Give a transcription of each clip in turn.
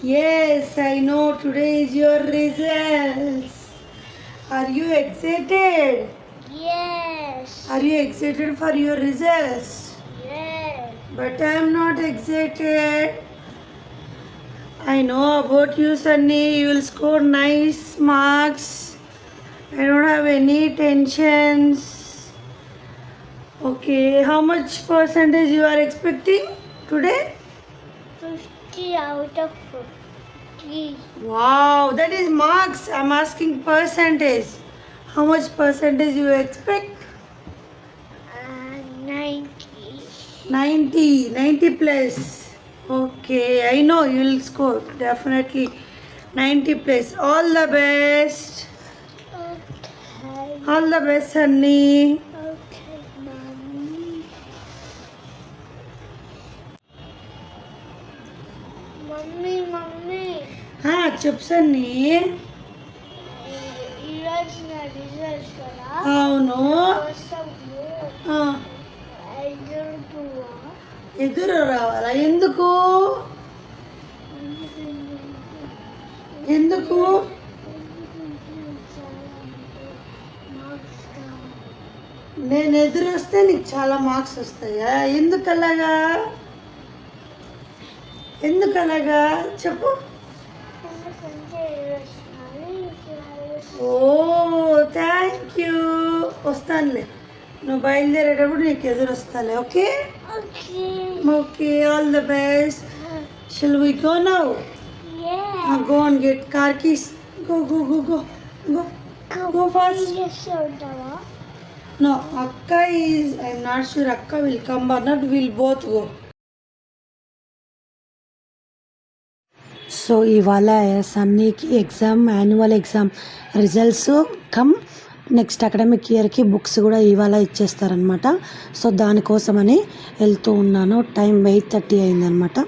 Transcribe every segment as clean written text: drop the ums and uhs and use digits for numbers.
Yes, I know today is your results. Are you excited? Yes. Are you excited for your results? Yes. But I am not excited. I know about you, Sunny. You will score nice marks. I don't have any tensions. Okay, how much percentage you are expecting today? 50 out of 50. Wow, that is marks. I'm asking percentage. How much percentage you expect? 90. 90 plus. Okay, I know you will score definitely 90 plus. All the best. Okay. All the best, Sunny. Okay, mommy. Mommy. చెప్పు సన్నీ. ఈరోజు నా results కదా అవును. ఆ, ఎదురు రావాలా? ఎందుకు? ఎందుకు? నేను ఎదురు వస్తే నీకు చాలా మార్క్స్ వస్తాయా? ఎందుకలాగా? ఎందుకలాగా చెప్పు. ఓ థ్యాంక్ యూ. వస్తానులే, నువ్వు బయలుదేరేటప్పుడు నీకు ఎదురు వస్తాలే. Okay okay, all the best. Shall we go now? Go and get car keys. Go go go go go go fast. No, Akka is, I'm not sure Akka will come or not, we'll both go. So ఇవాళ సన్నీకి exam, annual exam results come next academic ఇయర్కి books కూడా ఇవాళ ఇచ్చేస్తారనమాట. So దానికోసమని వెళ్తూ ఉన్నాను. Time 8:30 అయిందనమాట.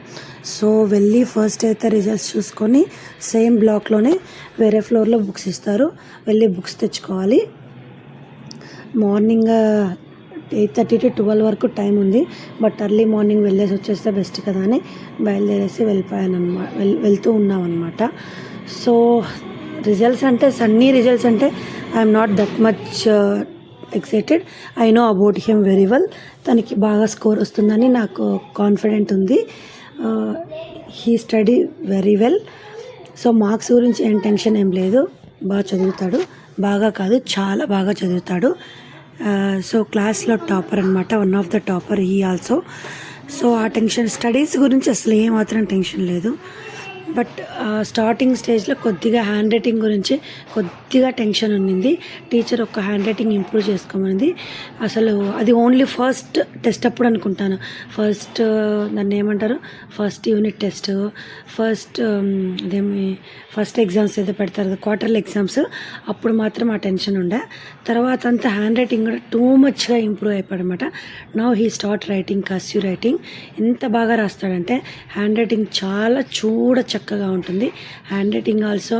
So వెళ్ళి ఫస్ట్ అయితే రిజల్ట్స్ చూసుకొని సేమ్ బ్లాక్లోనే వేరే ఫ్లోర్లో బుక్స్ ఇస్తారు, వెళ్ళి బుక్స్ తెచ్చుకోవాలి. మార్నింగ్ 8:30 to 12 వరకు టైం ఉంది. బట్ ఎర్లీ మార్నింగ్ వెళ్ళేసి వచ్చేస్తే బెస్ట్ కదా అని బయలుదేరేసి వెళ్ళిపోయాను అనమాట. వెళ్తూ ఉన్నాం అనమాట. సో రిజల్ట్స్ అంటే సన్నీ రిజల్ట్స్ అంటే I'm not that much excited. I know about him very well. తనకి బాగా స్కోర్ వస్తుందని నాకు కాన్ఫిడెంట్ ఉంది. He study very well. So marks గురించి ఏం టెన్షన్ ఏం లేదు. బాగా చదువుతాడు, బాగా కాదు చాలా బాగా చదువుతాడు. సో క్లాస్లో టాపర్ అనమాట, one of the topper he also. So ఆ టెన్షన్, స్టడీస్ గురించి అసలు ఏమాత్రం టెన్షన్ లేదు. బట్ స్టార్టింగ్ స్టేజ్లో కొద్దిగా హ్యాండ్ రైటింగ్ గురించి కొద్దిగా టెన్షన్ ఉన్నింది. టీచర్ ఒక హ్యాండ్ రైటింగ్ ఇంప్రూవ్ చేసుకోమనింది. అసలు అది ఓన్లీ ఫస్ట్ టెస్ట్ అప్పుడు అనుకుంటాను. దాన్ని ఏమంటారు, first unit test, first exams ఏదో పెడతారు కదా, క్వార్టర్లీ ఎగ్జామ్స్, అప్పుడు మాత్రం ఆ టెన్షన్ ఉండే. తర్వాత అంతా హ్యాండ్ రైటింగ్ కూడా టూ మచ్గా ఇంప్రూవ్ అయిపోయాడు అనమాట. Now he start writing cursive writing. ఎంత బాగా రాస్తాడంటే హ్యాండ్ రైటింగ్ చాలా చక్కగా ఉంటుంది. Hand writing also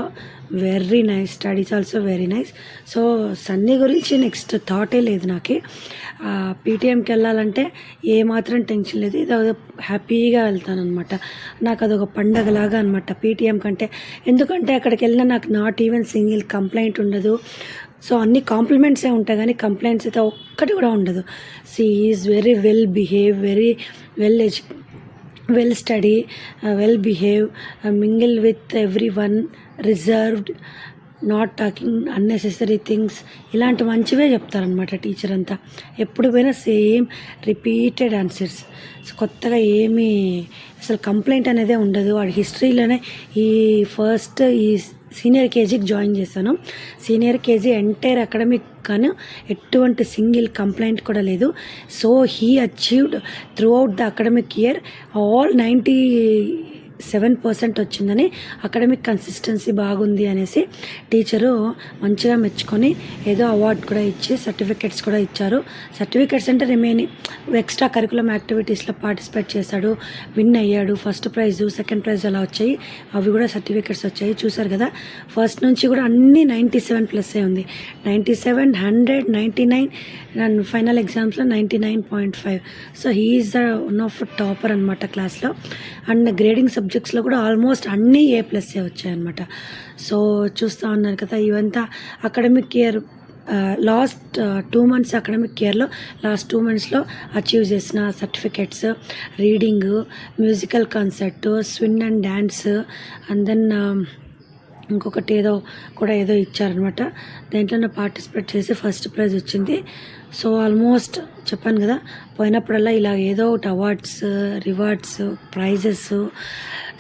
very nice, studies also very nice. So Sunny గురించి నెక్స్ట్ థాటే లేదు నాకు. పీటీఎంకి వెళ్ళాలంటే ఏమాత్రం టెన్షన్ లేదు. ఇది హ్యాపీగా వెళ్తాను అనమాట. నాకు అదొక పండగలాగా అనమాట పీటీఎం కంటే. ఎందుకంటే అక్కడికి వెళ్ళినా నాకు నాట్ ఈవెన్ సింగిల్ కంప్లైంట్ ఉండదు. సో అన్ని కాంప్లిమెంట్సే ఉంటాయి కానీ కంప్లైంట్స్ అయితే ఒక్కటి కూడా ఉండదు. Is very well behave, very well study, well behave, mingle with every one, reserved, not talking unnecessary things, ఇలాంటి మంచివే చెప్తారనమాట టీచర్ అంతా. ఎప్పుడు పోయినా సేమ్ రిపీటెడ్ ఆన్సర్స్. కొత్తగా ఏమీ అసలు కంప్లైంట్ అనేదే ఉండదు. వాడి హిస్టరీలోనే ఈ సీనియర్ కేజీకి జాయిన్ చేశాను. సీనియర్ కేజీ ఎంటైర్ అకాడమిక్ కానీ ఎటువంటి సింగిల్ కంప్లైంట్ కూడా లేదు. So he achieved through out the academic year all 97% వచ్చిందని, అకాడమిక్ కన్సిస్టెన్సీ బాగుంది అనేసి టీచరు మంచిగా మెచ్చుకొని ఏదో అవార్డు కూడా ఇచ్చి సర్టిఫికెట్స్ కూడా ఇచ్చారు. సర్టిఫికెట్స్ అంటే రిమైనింగ్ ఎక్స్ట్రా కరికులం యాక్టివిటీస్లో పార్టిసిపేట్ చేశాడు, విన్ అయ్యాడు. ఫస్ట్ ప్రైజు, సెకండ్ ప్రైజ్ అలా వచ్చాయి. అవి కూడా సర్టిఫికెట్స్ వచ్చాయి. చూసారు కదా, ఫస్ట్ నుంచి కూడా అన్నీ 97+ ఉంది. 97, 100, 99 అండ్ ఫైనల్ ఎగ్జామ్స్లో 99.5. So he is the one of topper అనమాట క్లాస్లో. అండ్ గ్రేడింగ్ సబ్జెక్ట్స్లో కూడా ఆల్మోస్ట్ అన్నీ A+ వచ్చాయన్నమాట. సో చూస్తూ ఉన్నారు కదా, ఇవంతా academic year last 2 months academic ఇయర్లో లాస్ట్ 2 monthsలో అచీవ్ చేసిన certificates, reading, musical concert, swim and dance, and then ఇంకొకటి ఏదో ఇచ్చారనమాట. దేంట్లో పార్టిసిపేట్ చేసి ఫస్ట్ ప్రైజ్ వచ్చింది. సో ఆల్మోస్ట్ చెప్పాను కదా, పోయినప్పుడల్లా ఇలా ఏదో ఒకటి awards, rewards, prizes,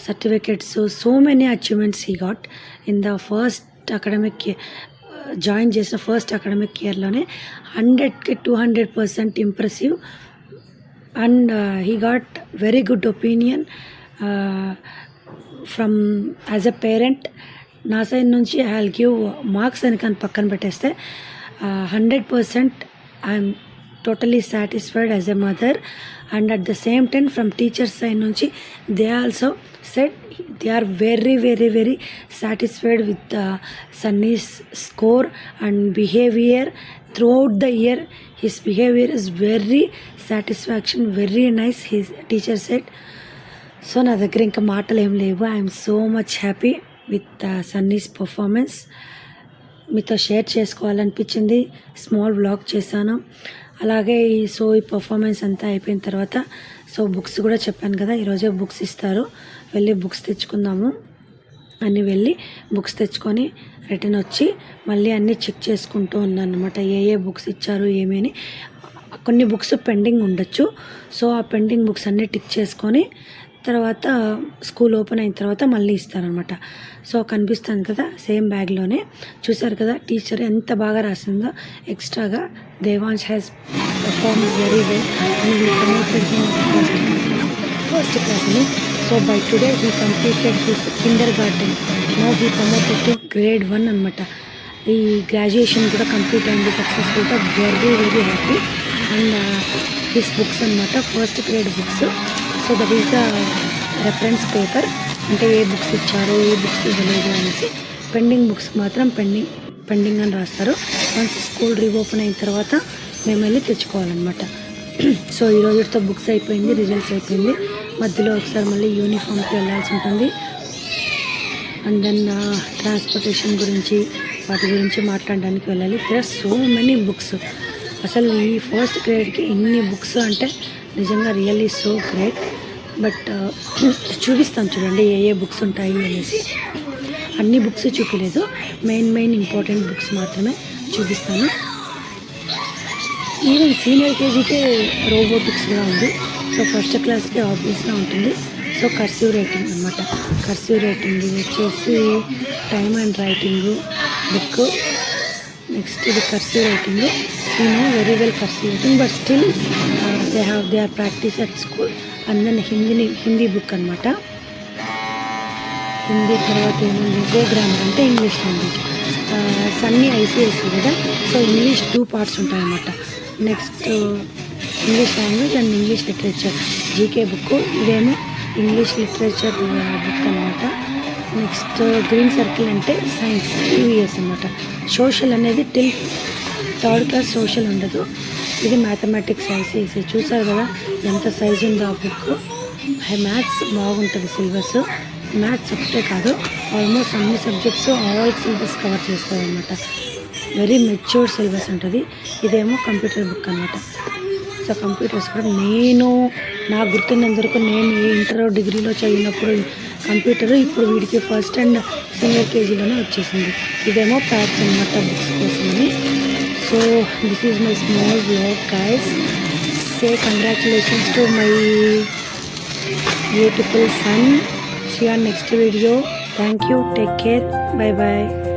certificates, so many achievements he got in the first academic join చేసిన ఫస్ట్ అకాడమిక్ ఇయర్లోనే. 100కి 200% impressive. And he got very good opinion from as a parent. నా సైడ్ నుంచి ఐ విల్ గివ్ మార్క్స్ అని కానీ పక్కన పెట్టేస్తే 100% I'm totally satisfied as a mother. And at the same time from teachers side నుంచి they also said they are very very very satisfied with Sunny's score and behavior throughout the year. His behavior is very satisfaction, very nice, his teacher said. So నా దగ్గర ఇంకా మాటలు ఏం లేవు. I'm so much happy with Sunny's performance. మీతో share చేసుకోవాలనిపించింది, small vlog చేశాను. అలాగే ఈ పర్ఫార్మెన్స్ అంతా అయిపోయిన తర్వాత బుక్స్ కూడా చెప్పాను కదా, ఈరోజే బుక్స్ ఇస్తారు, వెళ్ళి బుక్స్ తెచ్చుకుందాము అని వెళ్ళి బుక్స్ తెచ్చుకొని రిటర్న్ వచ్చి మళ్ళీ అన్నీ చెక్ చేసుకుంటూ ఉన్నాను అనమాట. ఏ బుక్స్ ఇచ్చారు ఏమేని. కొన్ని బుక్స్ పెండింగ్ ఉండొచ్చు. సో ఆ పెండింగ్ బుక్స్ అన్నీ టిక్ చేసుకొని తర్వాత స్కూల్ ఓపెన్ అయిన తర్వాత మళ్ళీ ఇస్తారనమాట. సో కనిపిస్తుంది కదా సేమ్ బ్యాగ్లోనే. చూసారు కదా టీచర్ ఎంత బాగా రాసిందో. ఎక్స్ట్రాగా Devansh has perform very well and we promoted him first class అని. So by today he completed his kindergarten. Now he promoted to grade 1 అనమాట. ఈ గ్రాడ్యుయేషన్ కూడా కంప్లీట్ అయింది సక్సెస్ఫుల్గా. Very very happy. And his books అనమాట, first grade books. So that is the reference paper, అంటే ఏ books ఇచ్చారు, ఏ బుక్స్ ఇవ్వలేదు అనేసి. పెండింగ్ బుక్స్ మాత్రం పెండింగ్ అని రాస్తారు. వన్స్ స్కూల్ రీఓపెన్ అయిన తర్వాత మేము వెళ్ళి తెచ్చుకోవాలన్నమాట. సో ఈ రోజుతో బుక్స్ అయిపోయింది, రిజల్ట్స్ అయిపోయింది. మధ్యలో ఒకసారి మళ్ళీ యూనిఫామ్కి వెళ్ళాల్సి ఉంటుంది. అండ్ దెన్ ట్రాన్స్పోర్టేషన్ గురించి వాటి గురించి మాట్లాడడానికి వెళ్ళాలి. There are so many books. అసలు ఈ ఫస్ట్ గ్రేడ్కి ఇన్ని బుక్స్ అంటే నిజంగా రియల్లీ సో గ్రేట్. బట్ చూపిస్తాను చూడండి ఏ బుక్స్ ఉంటాయి అనేసి. అన్ని బుక్స్ చూపించలేదు, మెయిన్ ఇంపార్టెంట్ బుక్స్ మాత్రమే చూపిస్తాను. ఈవెన్ సీనియర్ కేజీకే రోబోటిక్స్ కూడా ఉంది. సో ఫస్ట్ క్లాస్కి ఆబ్వియస్గా ఉంటుంది. సో కర్సివ్ రైటింగ్ అనమాట. కర్సివ్ రైటింగ్ వచ్చేసి time and writing book. Next ఇది cursive writing. No very well cursive writing, but still they are practice at school. And then Hindi book అనమాట. హిందీ తర్వాత ఏముంది, గో గ్రామర్ అంటే ఇంగ్లీష్ లాంగ్వేజ్. సన్నీ ఐసీఎస్సీ కదా, so English 2 parts ఉంటాయన్నమాట. Next English language and English literature GK book. ఇదేమో English literature book అనమాట. Next green circle అంటే science EVS అనమాట. సోషల్ అనేది టిల్ 3rd class సోషల్ ఉండదు. ఇది మ్యాథమెటిక్స్ ఐసీఎస్సీ. చూసారు కదా ఎంత సైజు ఉందో ఆ బుక్. మ్యాథ్స్ బాగుంటుంది సిలబస్. మ్యాథ్స్ ఒకటే కాదు, ఆల్మోస్ట్ అన్ని సబ్జెక్ట్స్ ఆల్ సిలబస్ కవర్ చేస్తుంది అనమాట. వెరీ మెచ్యూర్డ్ సిలబస్ ఉంటుంది. ఇదేమో కంప్యూటర్ బుక్ అనమాట. సో కంప్యూటర్స్ కూడా నాకు గుర్తున్నంత వరకు నేను ఏ ఇంటర్ డిగ్రీలో చదివినప్పుడు కంప్యూటర్, ఇప్పుడు వీడికి ఫస్ట్ అండ్ సీనియర్ కేజీలోనే వచ్చేసింది. ఇదేమో ప్యాక్స్ అనమాట బుక్స్ కోసమని. So this is my small vlog guys. Say congratulations to my beautiful son. See you on next video. Thank you. Take care. Bye bye.